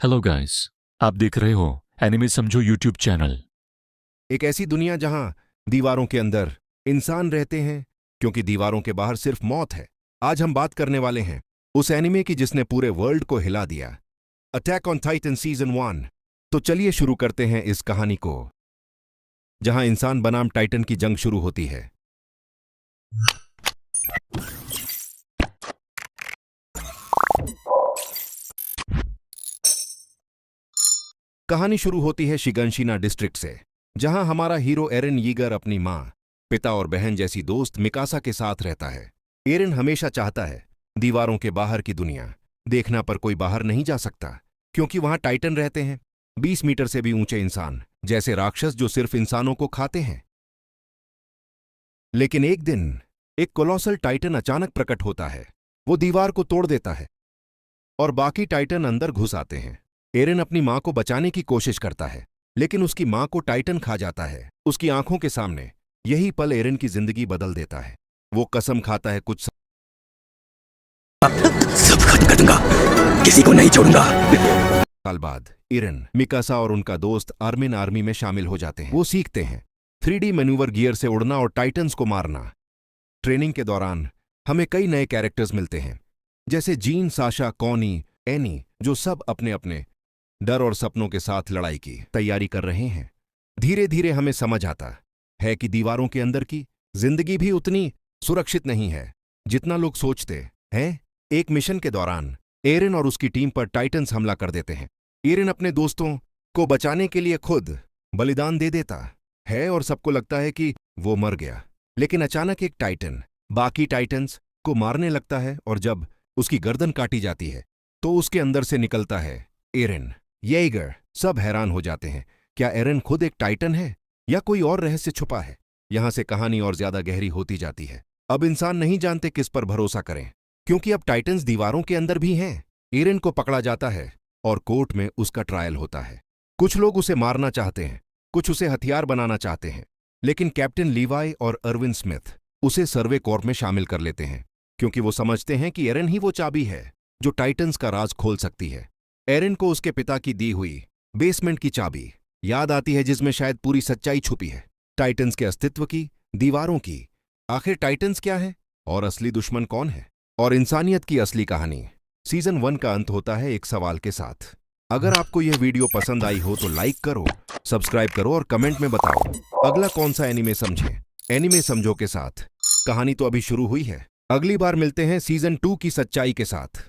Hello guys, आप देख रहे हो एनिमे समझो यूट्यूब चैनल। एक ऐसी दुनिया जहां दीवारों के अंदर इंसान रहते हैं, क्योंकि दीवारों के बाहर सिर्फ मौत है। आज हम बात करने वाले हैं उस एनिमे की जिसने पूरे वर्ल्ड को हिला दिया, अटैक ऑन टाइटन सीजन 1। तो चलिए शुरू करते हैं इस कहानी को, जहां इंसान बनाम टाइटन की जंग शुरू होती है। कहानी शुरू होती है शिगंशिना डिस्ट्रिक्ट से, जहां हमारा हीरो एरन यीगर अपनी मां, पिता और बहन जैसी दोस्त मिकासा के साथ रहता है। एरन हमेशा चाहता है दीवारों के बाहर की दुनिया देखना, पर कोई बाहर नहीं जा सकता क्योंकि वहां टाइटन रहते हैं, 20 मीटर से भी ऊंचे इंसान जैसे राक्षस जो सिर्फ इंसानों को खाते हैं। लेकिन एक दिन एक कोलोसल टाइटन अचानक प्रकट होता है। वो दीवार को तोड़ देता है और बाकी टाइटन अंदर घुस आते हैं। एरन अपनी मां को बचाने की कोशिश करता है, लेकिन उसकी मां को टाइटन खा जाता है उसकी आंखों के सामने। यही पल एरन की जिंदगी बदल देता है। वो कसम खाता है कुछ सब खत्म कर दूंगा, किसी को नहीं छोड़ूंगा। साल बाद एरन, मिकासा और उनका दोस्त आर्मिन आर्मी में शामिल हो जाते हैं। वो सीखते हैं 3D मैन्यूवर गियर से उड़ना और टाइटन्स को मारना। ट्रेनिंग के दौरान हमें कई नए कैरेक्टर्स मिलते हैं, जैसे जीन, साशा, कॉनी, एनी, जो सब अपने अपने डर और सपनों के साथ लड़ाई की तैयारी कर रहे हैं। धीरे धीरे हमें समझ आता है कि दीवारों के अंदर की जिंदगी भी उतनी सुरक्षित नहीं है जितना लोग सोचते हैं। एक मिशन के दौरान एरन और उसकी टीम पर टाइटन्स हमला कर देते हैं। एरन अपने दोस्तों को बचाने के लिए खुद बलिदान दे देता है और सबको लगता है कि वो मर गया। लेकिन अचानक एक टाइटन बाकी टाइटन्स को मारने लगता है और जब उसकी गर्दन काटी जाती है तो उसके अंदर से निकलता है एरन येगर। सब हैरान हो जाते हैं, क्या एरन खुद एक टाइटन है या कोई और रहस्य छुपा है? यहां से कहानी और ज्यादा गहरी होती जाती है। अब इंसान नहीं जानते किस पर भरोसा करें, क्योंकि अब टाइटन्स दीवारों के अंदर भी हैं। एरन को पकड़ा जाता है और कोर्ट में उसका ट्रायल होता है। कुछ लोग उसे मारना चाहते हैं, कुछ उसे हथियार बनाना चाहते हैं, लेकिन कैप्टन लीवाई और अर्विन स्मिथ उसे सर्वे कॉर्प में शामिल कर लेते हैं, क्योंकि वो समझते हैं कि एरन ही वो चाबी है जो टाइटन्स का राज खोल सकती है। एरन को उसके पिता की दी हुई बेसमेंट की चाबी याद आती है, जिसमें शायद पूरी सच्चाई छुपी है, टाइटन्स के अस्तित्व की, दीवारों की। आखिर टाइटन्स क्या है और असली दुश्मन कौन है, और इंसानियत की असली कहानी। सीजन 1 का अंत होता है एक सवाल के साथ। अगर आपको यह वीडियो पसंद आई हो तो लाइक करो, सब्सक्राइब करो और कमेंट में बताओ अगला कौन सा एनिमे समझें। एनिमे समझो के साथ कहानी तो अभी शुरू हुई है। अगली बार मिलते हैं सीजन 2 की सच्चाई के साथ।